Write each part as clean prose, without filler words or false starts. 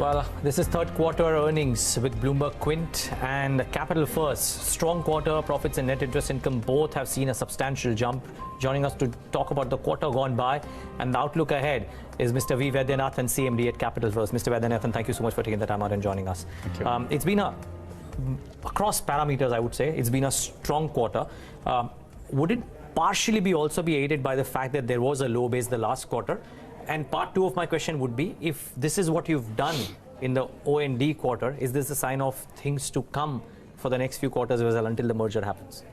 Well, this is third quarter earnings with Bloomberg Quint and Capital First. Strong quarter, profits and net interest income both have seen a substantial jump. Joining us to talk about the quarter gone by and the outlook ahead is Mr. V Vaidyanathan, CMD at Capital First. Mr. Vaidyanathan, thank you so much for taking the time out and joining us. Thank you. It's been across parameters, I would say, it's been a strong quarter. Would it partially also be aided by the fact that there was a low base the last quarter? And part two of my question would be, if this is what you've done in the O&D quarter, is this a sign of things to come for the next few quarters as well until the merger happens?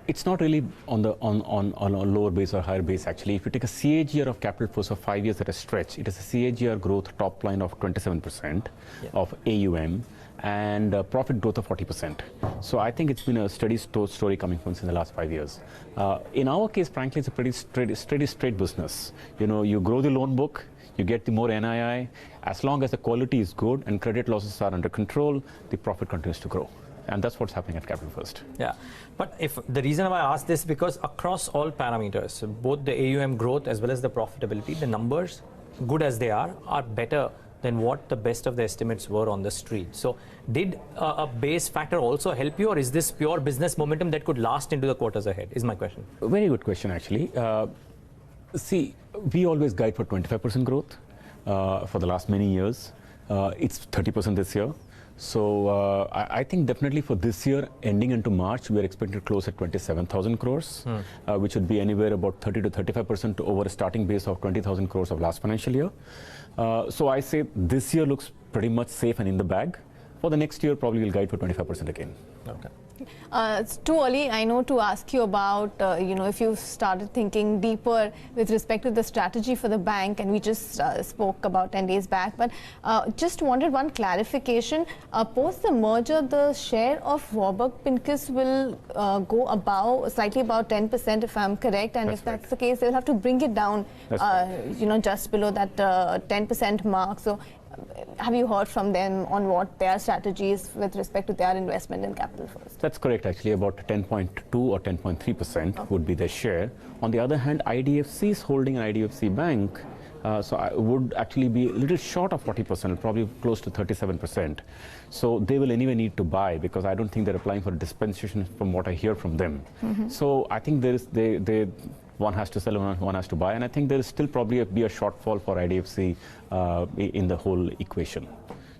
It's not really on a lower base or higher base, actually. If you take a CAGR of Capital First for 5 years at a stretch, it is a CAGR growth top line of 27% of AUM and profit growth of 40%. So I think it's been a steady story coming from in the last 5 years. In our case, frankly, it's a pretty straight business. You know, you grow the loan book, you get the more NII. As long as the quality is good and credit losses are under control, the profit continues to grow. And that's what's happening at Capital First. Yeah, but if the reason why I ask this, because across all parameters, both the AUM growth as well as the profitability, the numbers, good as they are better than what the best of the estimates were on the street. So did a base factor also help you, or is this pure business momentum that could last into the quarters ahead, is my question. A very good question, actually. See, we always guide for 25% growth for the last many years. It's 30% this year. So I think definitely for this year, ending into March, we are expected to close at 27,000 crores, which would be anywhere about 30 to 35% over a starting base of 20,000 crores of last financial year. So I say this year looks pretty much safe and in the bag. For the next year, probably we'll guide for 25% again. Okay. It's too early, I know, to ask you about, if you've started thinking deeper with respect to the strategy for the bank, and we just spoke about 10 days back, but just wanted one clarification. Post the merger, the share of Warburg Pincus will go slightly above 10%, if I'm correct, and if that's the case, they'll have to bring it down, just below that 10% mark. So have you heard from them on what their strategy is with respect to their investment in Capital First? That's correct, actually. About 10.2 or 10.3% would be their share. On the other hand, IDFC is holding an IDFC Bank, so I would actually be a little short of 40%, probably close to 37%. So they will anyway need to buy, because I don't think they're applying for a dispensation from what I hear from them. So I think one has to sell and one has to buy, and I think there is still probably be a shortfall for IDFC in the whole equation.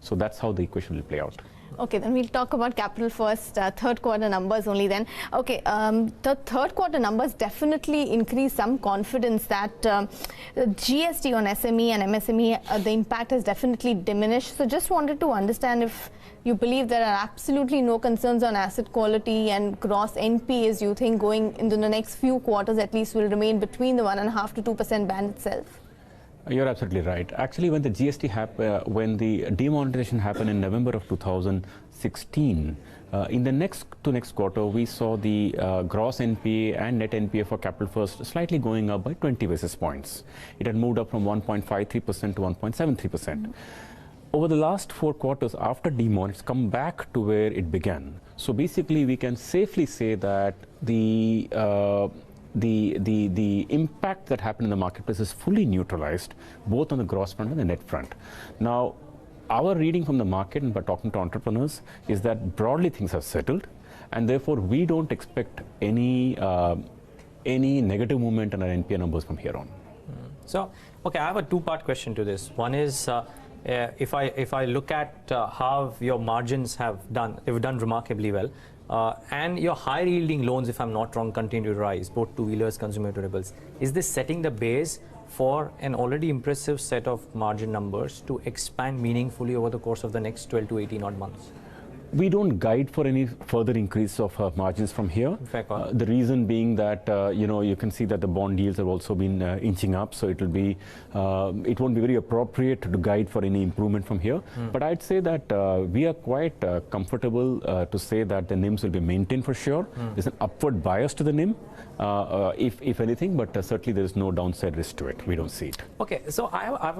So that's how the equation will play out. Okay, then we'll talk about Capital First, third quarter numbers only then. Okay, the third quarter numbers definitely increase some confidence that the GST on SME and MSME, the impact has definitely diminished. So just wanted to understand if you believe there are absolutely no concerns on asset quality and gross NPAs, you think going into the next few quarters at least will remain between the 1.5% to 2% band itself? You're absolutely right. Actually, when the GST when the demonetization happened in November of 2016, in the next quarter, we saw the gross NPA and net NPA for Capital First slightly going up by 20 basis points. It had moved up from 1.53% to 1.73%. Over the last 4 quarters after demon, it's come back to where it began. So basically, we can safely say that the impact that happened in the marketplace is fully neutralized, both on the gross front and the net front. Now, our reading from the market and by talking to entrepreneurs is that broadly things have settled, and therefore we don't expect any negative movement in our NPA numbers from here on. So, okay, I have a two-part question to this. One is, if I look at how your margins they've done remarkably well. And your high-yielding loans, if I'm not wrong, continue to rise, both two-wheelers, consumer durables. Is this setting the base for an already impressive set of margin numbers to expand meaningfully over the course of the next 12 to 18 odd months? We don't guide for any further increase of margins from here. The reason being that you can see that the bond yields have also been inching up, so it won't be very appropriate to guide for any improvement from here. But I'd say that we are quite comfortable to say that the NIMs will be maintained for sure. There's an upward bias to the NIM, if anything, but certainly there is no downside risk to it. We don't see it. Okay, so I have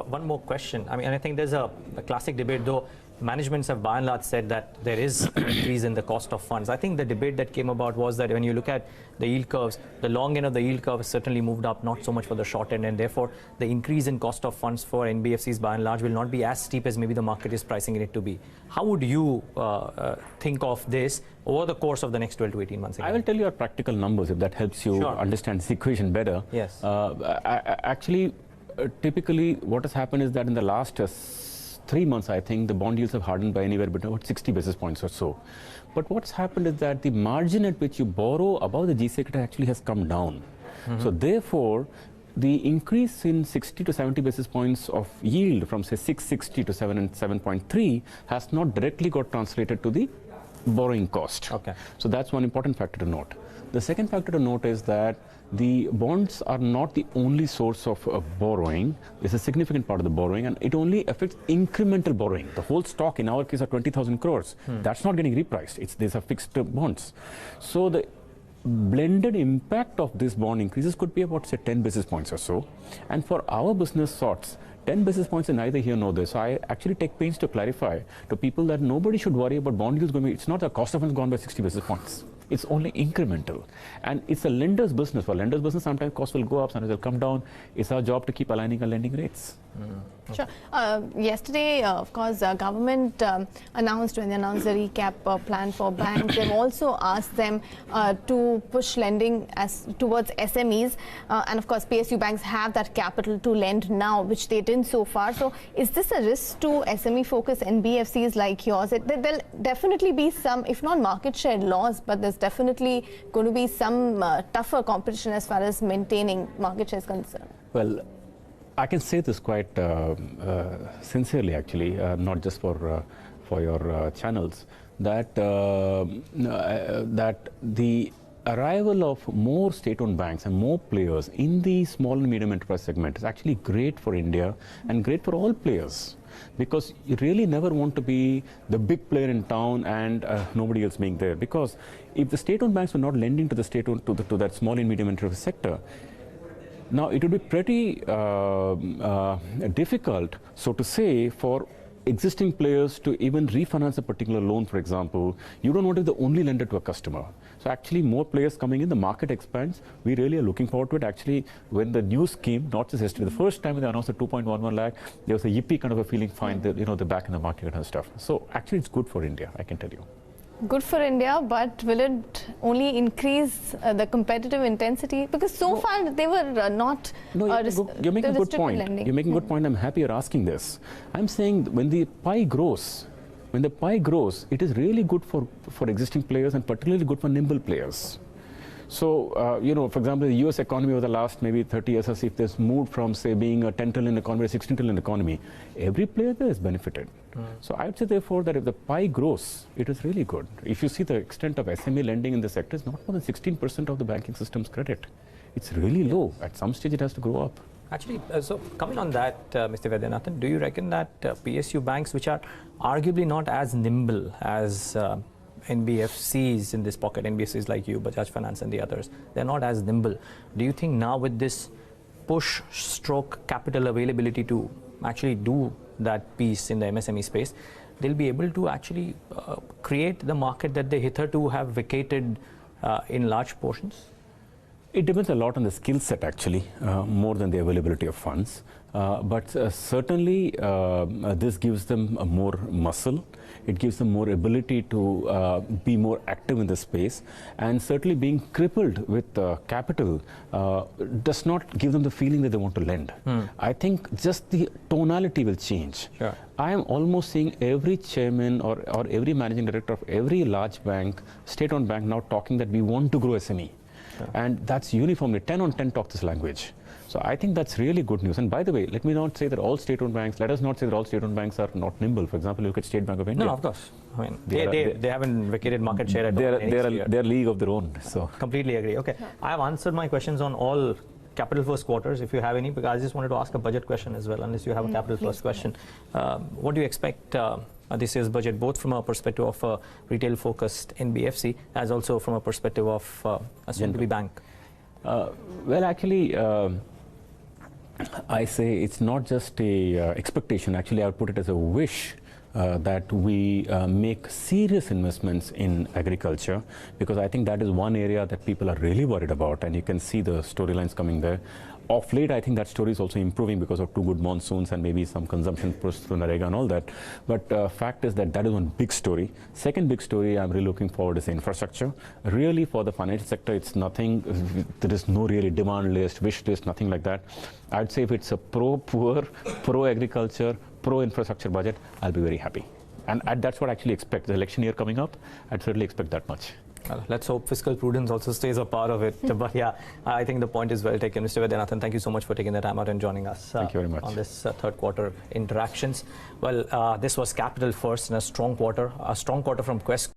one more question. I mean, and I think there's a classic debate, though. managements have by and large said that there is an increase in the cost of funds. I think the debate that came about was that when you look at the yield curves, the long end of the yield curve has certainly moved up, not so much for the short end, and therefore the increase in cost of funds for NBFCs by and large will not be as steep as maybe the market is pricing it to be. How would you think of this over the course of the next 12 to 18 months? Again? I will tell you our practical numbers if that helps you understand this equation better. Yes. Actually, typically what has happened is that in the last 3 months, I think the bond yields have hardened by anywhere between about 60 basis points or so. But what's happened is that the margin at which you borrow above the G-Sec actually has come down. So therefore, the increase in 60 to 70 basis points of yield from say 660 to 7.3 has not directly got translated to the borrowing cost. Okay. So that's one important factor to note. The second factor to note is that the bonds are not the only source of borrowing. It's a significant part of the borrowing, and it only affects incremental borrowing. The whole stock in our case are 20,000 crores. That's not getting repriced. These are fixed bonds. So the blended impact of this bond increases could be about say 10 basis points or so. And for our business sorts, 10 basis points is neither here nor there. So I actually take pains to clarify to people that nobody should worry about bond yields going. It's not the cost of funds gone by 60 basis points. It's only incremental. And it's a lender's business. For lender's business, sometimes costs will go up, sometimes they'll come down. It's our job to keep aligning our lending rates. Sure. Yesterday, of course, government announced when they announced the recap plan for banks, they've also asked them to push lending towards SMEs. And of course, PSU banks have that capital to lend now, which they didn't so far. So is this a risk to SME-focused NBFCs like yours? There'll definitely be some, if not market share loss, but there's definitely going to be some tougher competition as far as maintaining market share is concerned. Well, I can say this quite sincerely, actually, not just for your channels, that that the arrival of more state-owned banks and more players in the small and medium enterprise segment is actually great for India and great for all players. Because you really never want to be the big player in town and nobody else being there. Because if the state-owned banks were not lending to the state-owned to that small and medium enterprise sector, now it would be pretty difficult, so to say, for existing players to even refinance a particular loan, for example. You don't want to be the only lender to a customer. So actually more players coming in, the market expands. We really are looking forward to it. Actually, when the news came, not just yesterday, the first time they announced the 2.11 lakh, there was a yippee kind of a feeling, fine, they're back in the market and stuff. So actually it's good for India, I can tell you. Good for India, but will it only increase the competitive intensity? Because so far they were not. No, you're making a good point. Lending. You're making a good point. I'm happy you're asking this. I'm saying when the pie grows, it is really good for existing players and particularly good for nimble players. So, for example, the US economy over the last maybe 30 years, as if there's moved from, say, being a 10 trillion economy to a 16 trillion economy, every player there has benefited. So I would say, therefore, that if the pie grows, it is really good. If you see the extent of SME lending in the sector, it's not more than 16% of the banking system's credit. It's really low. At some stage, it has to grow up. Actually, so coming on that, Mr. Vaidyanathan, do you reckon that PSU banks, which are arguably not as nimble as NBFCs in this pocket, NBFCs like you, Bajaj Finance and the others, they're not as nimble. Do you think now with this push stroke capital availability to actually do that piece in the MSME space, they'll be able to actually create the market that they hitherto have vacated in large portions? It depends a lot on the skill set, actually, more than the availability of funds. But certainly, this gives them more muscle. It gives them more ability to be more active in the space. And certainly being crippled with capital does not give them the feeling that they want to lend. I think just the tonality will change. Sure. I am almost seeing every chairman or every managing director of every large bank, state-owned bank, now talking that we want to grow SME. Sure. And that's uniformly, 10 on 10 talk this language. So I think that's really good news. And by the way, let me not say that all state-owned banks, let us not say that all state-owned banks are not nimble. For example, look at State Bank of India. No, of course. I mean, they haven't vacated market share at all. They're a league of their own. So completely agree. Okay, I have answered my questions on all capital first quarters, if you have any, because I just wanted to ask a budget question as well, unless you have a capital first question. What do you expect this year's budget, both from a perspective of a retail-focused NBFC, as also from a perspective of a soon-to-be bank? Well, actually, I say it's not just a expectation. Actually, I would put it as a wish that we make serious investments in agriculture, because I think that is one area that people are really worried about, and you can see the storylines coming there. Of late, I think that story is also improving because of 2 good monsoons and maybe some consumption pushed through Narega and all that. But fact is that is one big story. Second big story I'm really looking forward is infrastructure. Really, for the financial sector, it's nothing, there is no really demand list, wish list, nothing like that. I'd say if it's a pro-poor, pro-agriculture, pro-infrastructure budget, I'll be very happy. And that's what I actually expect. The election year coming up, I'd certainly expect that much. Well, let's hope fiscal prudence also stays a part of it. But yeah, I think the point is well taken. Mr. Vaidyanathan, thank you so much for taking the time out and joining us thank you very much. On this third quarter interactions. Well, this was Capital First in a strong quarter from Quest.